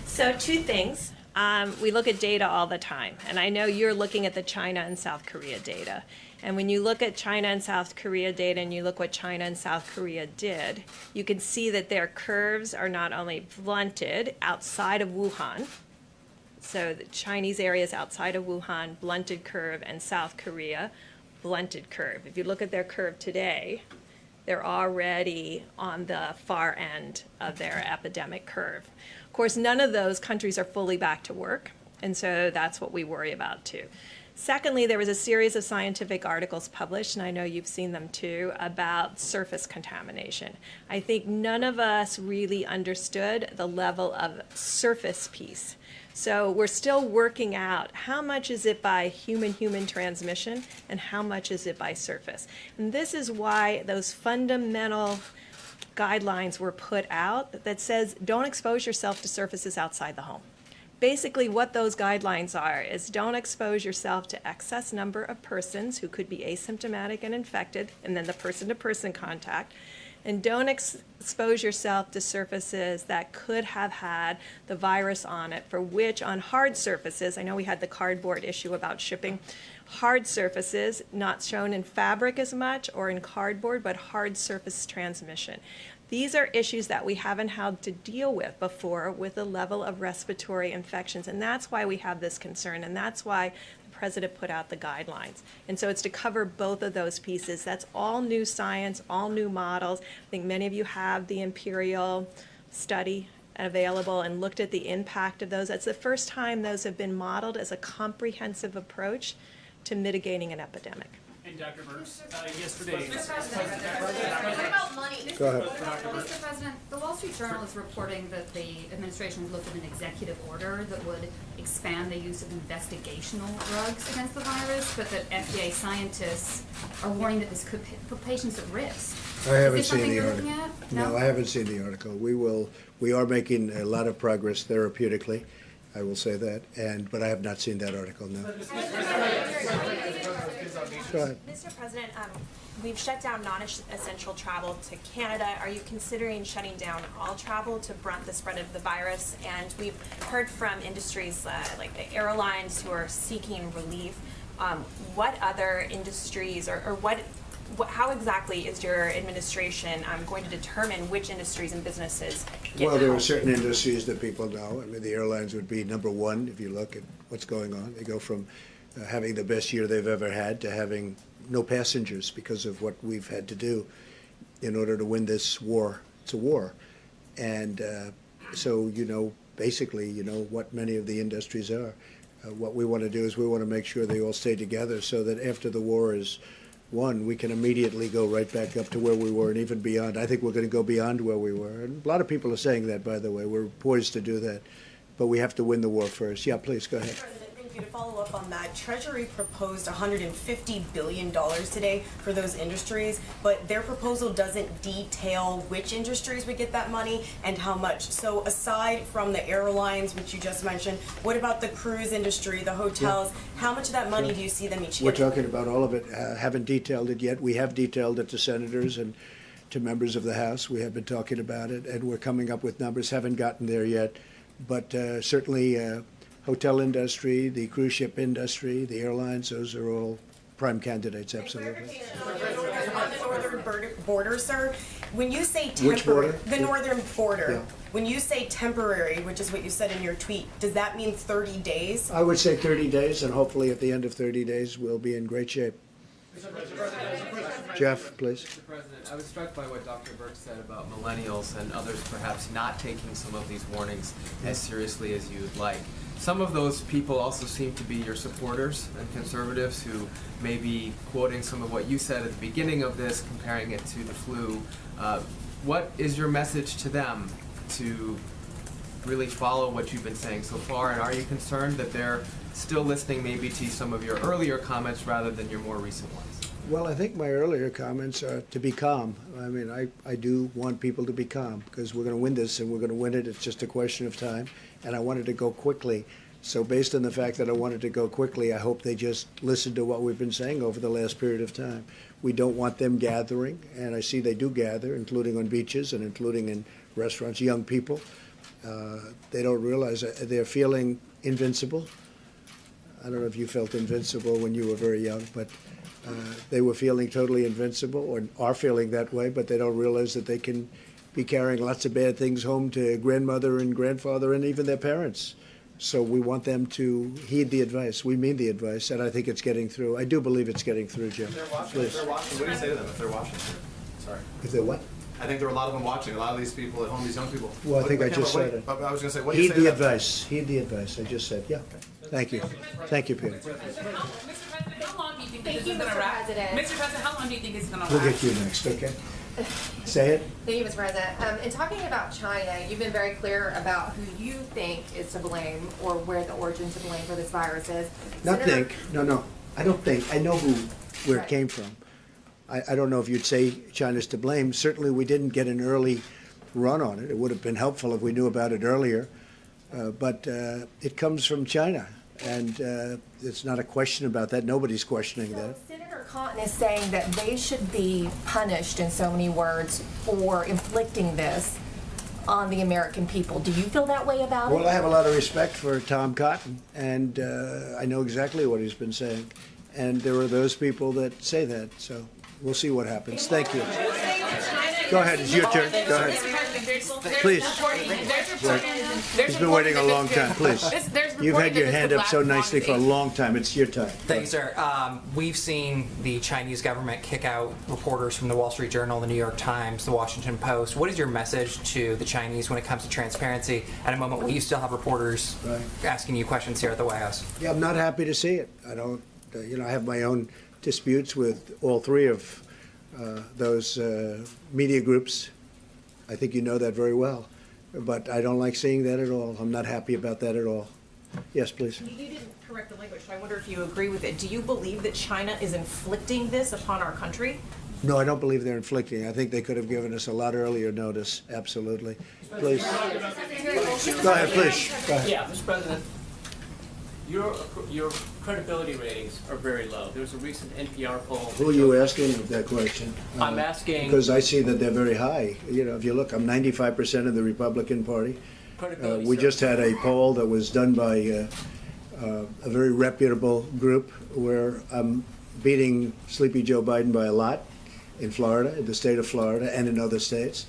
So two things. We look at data all the time, and I know you're looking at the China and South Korea data. And when you look at China and South Korea data and you look what China and South Korea did, you can see that their curves are not only blunted outside of Wuhan, so the Chinese areas outside of Wuhan, blunted curve, and South Korea, blunted curve. If you look at their curve today, they're already on the far end of their epidemic curve. Of course, none of those countries are fully back to work, and so that's what we worry about too. Secondly, there was a series of scientific articles published, and I know you've seen them too, about surface contamination. I think none of us really understood the level of surface piece. So we're still working out how much is it by human-human transmission and how much is it by surface. And this is why those fundamental guidelines were put out that says don't expose yourself to surfaces outside the home. Basically what those guidelines are is don't expose yourself to excess number of persons who could be asymptomatic and infected, and then the person-to-person contact. And don't expose yourself to surfaces that could have had the virus on it, for which on hard surfaces, I know we had the cardboard issue about shipping, hard surfaces, not shown in fabric as much or in cardboard, but hard surface transmission. These are issues that we haven't had to deal with before with the level of respiratory infections, and that's why we have this concern, and that's why President put out the guidelines. And so it's to cover both of those pieces. That's all new science, all new models. I think many of you have the Imperial study available and looked at the impact of those. That's the first time those have been modeled as a comprehensive approach to mitigating an epidemic. And Dr. Burks, yesterday. What about money? Go ahead. Mr. President, the Wall Street Journal is reporting that the administration looked at an executive order that would expand the use of investigational drugs against the virus, but that FDA scientists are warning that this could put patients at risk. I haven't Is this seen something the you're article. looking at? No, I haven't seen the article. We are making a lot of progress therapeutically, I will say that, but I have not seen that article, no. Go ahead. Mr. President, we've shut down non-essential travel to Canada. Are you considering shutting down all travel to blunt the spread of the virus? And we've heard from industries like the airlines who are seeking relief. What other industries or how exactly is your administration going to determine which industries and businesses get Well, there are help? certain industries that people know. I mean, the airlines would be number one if you look at what's going on. They go from having the best year they've ever had to having no passengers because of what we've had to do in order to win this war. It's a war. And so, basically, what many of the industries are. What we want to do is we want to make sure they all stay together so that after the war is one, we can immediately go right back up to where we were and even beyond. I think we're going to go beyond where we were. And a lot of people are saying that, by the way. We're poised to do that. But we have to win the war first. Yeah, please, go ahead. Thank you. To follow up on that, Treasury proposed $150 billion today for those industries, but their proposal doesn't detail which industries would get that money and how much. So aside from the airlines, which you just mentioned, what about the cruise industry, the hotels? How much of that money do you see them each We're getting? talking about all of it. Haven't detailed it yet. We have detailed it to senators and to members of the House. We have been talking about it, and we're coming up with numbers. Haven't gotten there yet, but certainly hotel industry, the cruise ship industry, the airlines, those are all prime candidates, absolutely. On the northern border, sir, when you say Which border? temporary, the northern border, Yeah. when you say temporary, which is what you said in your tweet, does that mean 30 days? I would say 30 days, and hopefully at the end of 30 days, we'll be in great shape. Jeff, please. Mr. President, I was struck by what Dr. Burke said about millennials and others perhaps not taking some of these warnings as seriously as you'd like. Some of those people also seem to be your supporters and conservatives who may be quoting some of what you said at the beginning of this, comparing it to the flu. What is your message to them to really follow what you've been saying so far? And are you concerned that they're still listening maybe to some of your earlier comments rather than your more recent ones? Well, I think my earlier comments are to be calm. I mean, I do want people to be calm because we're going to win this and we're going to win it. It's just a question of time. And I wanted to go quickly. So based on the fact that I wanted to go quickly, I hope they just listen to what we've been saying over the last period of time. We don't want them gathering, and I see they do gather, including on beaches and including in restaurants, young people. They don't realize that they're feeling invincible. I don't know if you felt invincible when you were very young, but they were feeling totally invincible or are feeling that way, but they don't realize that they can be carrying lots of bad things home to grandmother and grandfather and even their parents. So we want them to heed the advice. We mean the advice, and I think it's getting through. I do believe it's getting through, Jim. If they're watching, Please. what do you say to them if they're watching? Sorry. If they're what? I think there are a lot of them watching, a lot of these people at home, these young people. Well, I think I just said it. I was going to say, what do you Heed say the to them? advice. Heed the advice. I just said, yeah. Thank you. Thank you, Peter. Mr. President, how long do you think this Thank is you, going to Mr. last? President. Mr. President, how long do you think it's going to We'll last? get you next, okay? Say it. Thank you, Mr. President. In talking about China, you've been very clear about who you think is to blame or where the origins of blame for this virus is. Not Senator- think. No. I don't think. I know where Right. it came from. I don't know if you'd say China's to blame. Certainly, we didn't get an early run on it. It would have been helpful if we knew about it earlier. But it comes from China, and it's not a question about that. Nobody's questioning that. Senator Cotton is saying that they should be punished, in so many words, for inflicting this on the American people. Do you feel that way about it? Well, I have a lot of respect for Tom Cotton, and I know exactly what he's been saying. And there are those people that say that. So we'll see what happens. Thank you. Go ahead. It's your turn. Go ahead. Please. He's been waiting a long time. Please. You've had your hand up so nicely for a long time. It's your time. Thanks, sir. We've seen the Chinese government kick out reporters from the Wall Street Journal, the New York Times, the Washington Post. What is your message to the Chinese when it comes to transparency at a moment when you still have reporters asking you questions here at the White House? Yeah, I'm not happy to see it. I don't, I have my own disputes with all three of those media groups. I think you know that very well. But I don't like seeing that at all. I'm not happy about that at all. Yes, please. You didn't correct the language, so I wonder if you agree with it. Do you believe that China is inflicting this upon our country? No, I don't believe they're inflicting. I think they could have given us a lot earlier notice. Absolutely. Please. Go ahead, please. Go ahead. Yeah, Mr. President, your credibility ratings are very low. There was a recent NPR poll. Who are you asking that question? I'm asking... Because I see that they're very high. If you look, I'm 95% of the Republican Party. We just had a poll that was done by a very reputable group where I'm beating Sleepy Joe Biden by a lot in Florida, in the state of Florida, and in other states.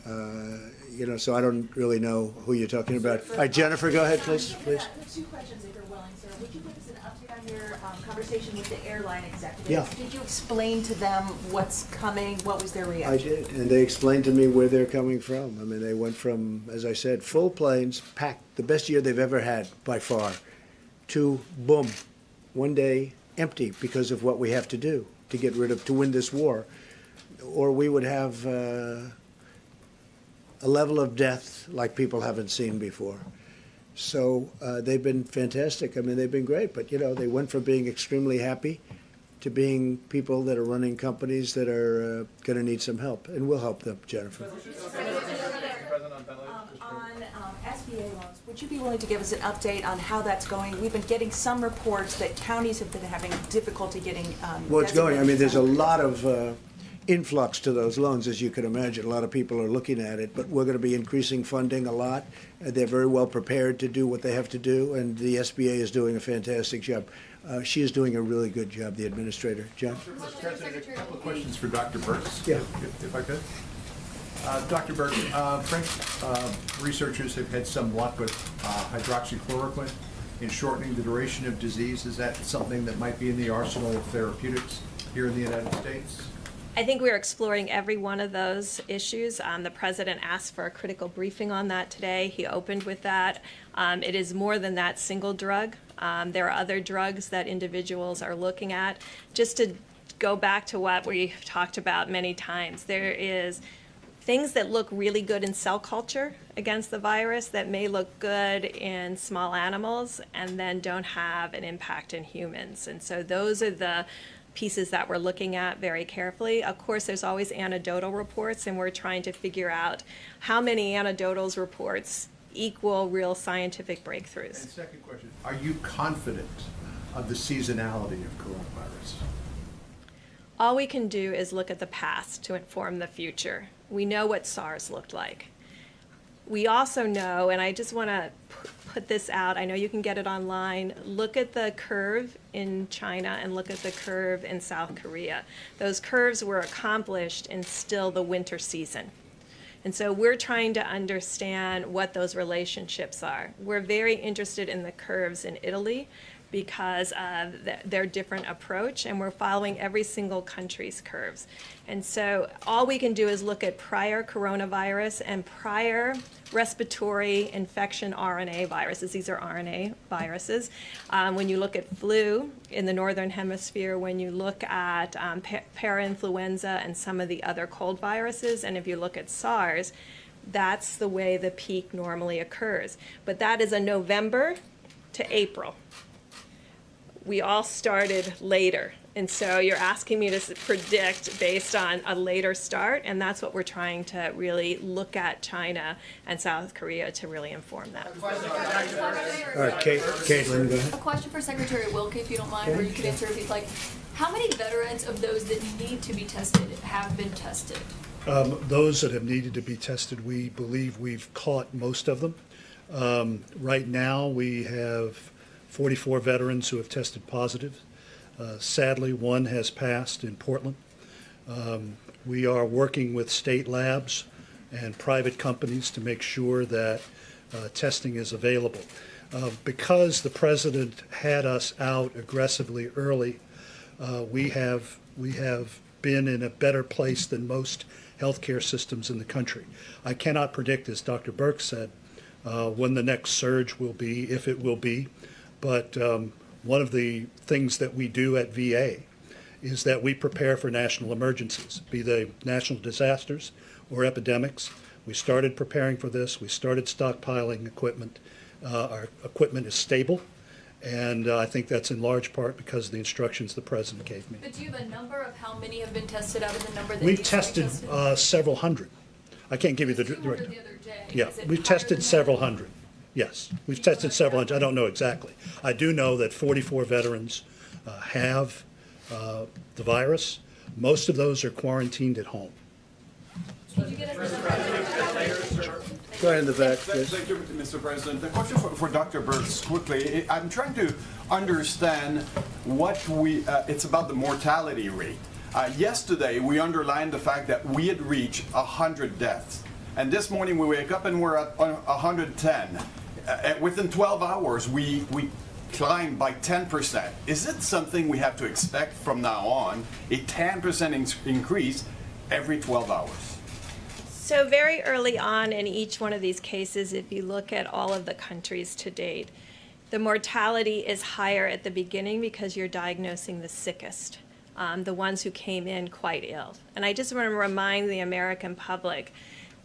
So I don't really know who you're talking about. All right, Jennifer, go ahead, please. Two questions, if you're willing, sir. Would you give us an update on your conversation with the airline executives? Yeah. Did you explain to them what's coming? What was their I reaction? did, and they explained to me where they're coming from. I mean, they went from, as I said, full planes, packed, the best year they've ever had by far, to boom, one day empty because of what we have to do to get rid of, to win this war, or we would have a level of death like people haven't seen before. So they've been fantastic. I mean, they've been great. But, you know, they went from being extremely happy to being people that are running companies that are going to need some help. And we'll help them, Jennifer. On SBA loans, would you be willing to give us an update on how that's going? We've been getting some reports that counties have been having difficulty getting. Well, it's going. I mean, there's a designated lot of influx to those loans, as you can imagine. A lot of people are looking at it, but we're going to be increasing funding a lot. They're very well prepared to do what they have to do, and the SBA is doing a fantastic job. She is doing a really good job, the administrator. John? Mr. President, a couple of questions for Dr. Burks, Yeah. if I could. Dr. Burks, French researchers have had some luck with hydroxychloroquine in shortening the duration of disease. Is that something that might be in the arsenal of therapeutics here in the United States? I think we're exploring every one of those issues. The president asked for a critical briefing on that today. He opened with that. It is more than that single drug. There are other drugs that individuals are looking at. Just to go back to what we've talked about many times, there is things that look really good in cell culture against the virus that may look good in small animals and then don't have an impact in humans. And so those are the pieces that we're looking at very carefully. Of course, there's always anecdotal reports, and we're trying to figure out how many anecdotal reports equal real scientific breakthroughs. And second question, are you confident of the seasonality of coronavirus? All we can do is look at the past to inform the future. We know what SARS looked like. We also know, and I just want to put this out, I know you can get it online, look at the curve in China and look at the curve in South Korea. Those curves were accomplished in still the winter season. And so we're trying to understand what those relationships are. We're very interested in the curves in Italy because of their different approach, and we're following every single country's curves. And so all we can do is look at prior coronavirus and prior respiratory infection RNA viruses. These are RNA viruses. When you look at flu in the northern hemisphere, when you look at parainfluenza and some of the other cold viruses, and if you look at SARS, that's the way the peak normally occurs. But that is a November to April. We all started later. And so you're asking me to predict based on a later start, and that's what we're trying to really look at China and South Korea to really inform that. All right, Caitlin, go ahead. A question for Secretary Wilkie, if you don't mind, or you could answer if you'd like. How many veterans of those that need to be tested have been tested? Those that have needed to be tested, we believe we've caught most of them. Right now, we have 44 veterans who have tested positive. Sadly, one has passed in Portland. We are working with state labs and private companies to make sure that testing is available. Because the president had us out aggressively early, we have been in a better place than most healthcare systems in the country. I cannot predict, as Dr. Burke said, when the next surge will be, if it will be. But one of the things that we do at VA is that we prepare for national emergencies, be they national disasters or epidemics. We started preparing for this. We started stockpiling equipment. Our equipment is stable, and I think that's in large part because of the instructions the president gave me. But do you have a number of how many have been tested out of the number that We've needs to be tested tested? seveother hundred. I can't give you the direct. The other day. Yeah, Is it we've higher tested than several that? hundred. Yes, we've tested several hundred. I don't know exactly. I do know that 44 veterans have the virus. Most of those are quarantined at home. Could you get us the number? Go ahead in the back, Thank you, Mr. President. The question for Dr. Burks, quickly. I'm trying to understand what it's about the mortality rate. Yesterday, we underlined the fact that we had reached 100 deaths. And this morning, we wake up and we're at 110. Within 12 hours, we climbed by 10%. Is it something we have to expect from now on, a 10% increase every 12 hours? So very early on in each one of these cases, if you look at all of the countries to date, the mortality is higher at the beginning because you're diagnosing the sickest. the ones who came in quite ill. And I just want to remind the American public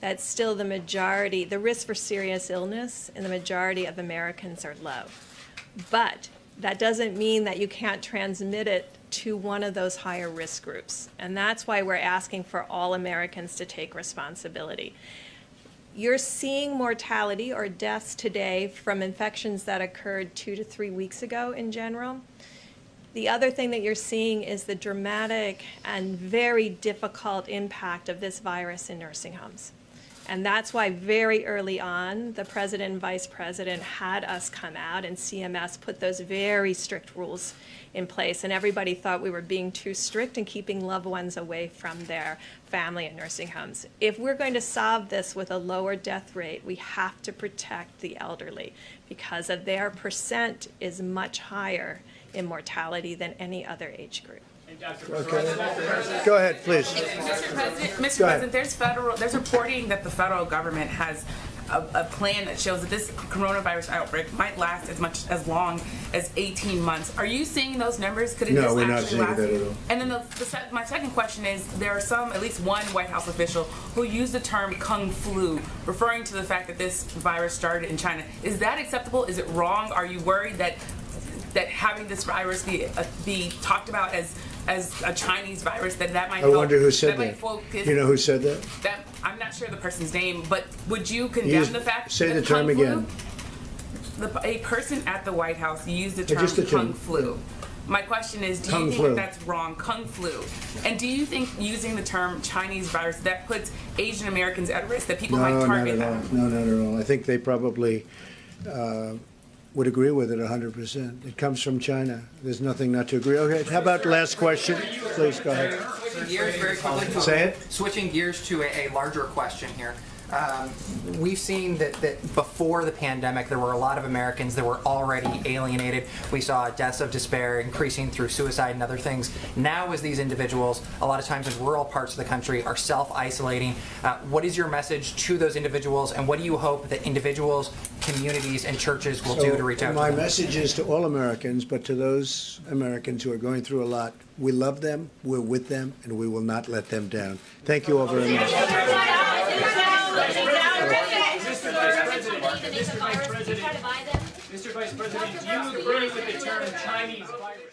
that still the majority, the risk for serious illness in the majority of Americans are low. But that doesn't mean that you can't transmit it to one of those higher risk groups. And that's why we're asking for all Americans to take responsibility. You're seeing mortality or deaths today from infections that occurred 2 to 3 weeks ago in general. The other thing that you're seeing is the dramatic and very difficult impact of this virus in nursing homes. And that's why very early on, the president and vice president had us come out and CMS put those very strict rules in place. And everybody thought we were being too strict and keeping loved ones away from their family in nursing homes. If we're going to solve this with a lower death rate, we have to protect the elderly because of their percent is much higher in mortality than any other age group. Okay. Go ahead, please. Mr. President, there's reporting that the federal government has a plan that shows that this coronavirus outbreak might last as long as 18 months. Are you seeing those numbers? Could it No, just we're not actually seeing last? that at all. And then my second question is, there are at least one White House official who used the term Kung Flu, referring to the fact that this virus started in China. Is that acceptable? Is it wrong? Are you worried that having this virus be talked about as a Chinese virus, that might I wonder who said might that. focus, You know who said that? I'm not sure the person's name, but would you condemn the fact Say that the term Kung Flu, again. a person at the White House used the term Just the Kung term. Flu. My question is, do Kung you think flu. that's wrong, Kung Flu? And do you think using the term Chinese virus, that puts Asian Americans at risk, that people might No, not target at all. them? No, not at all. I think they probably would agree with it 100%. It comes from China. There's nothing not to agree. Okay, how about last question? Please, go ahead. Switching gears very quickly. Say it. Switching gears to a larger question here. We've seen that before the pandemic, there were a lot of Americans that were already alienated. We saw deaths of despair increasing through suicide and other things. Now, as these individuals, a lot of times in rural parts of the country, are self-isolating, what is your message to those individuals, and what do you hope that individuals, communities, and churches will do to reach out to my them? message is to all Americans, but to those Americans who are going through a lot, we love them, we're with them, and we will not let them down. Thank you all very much. Mr. Vice President, do you agree with the term Chinese virus?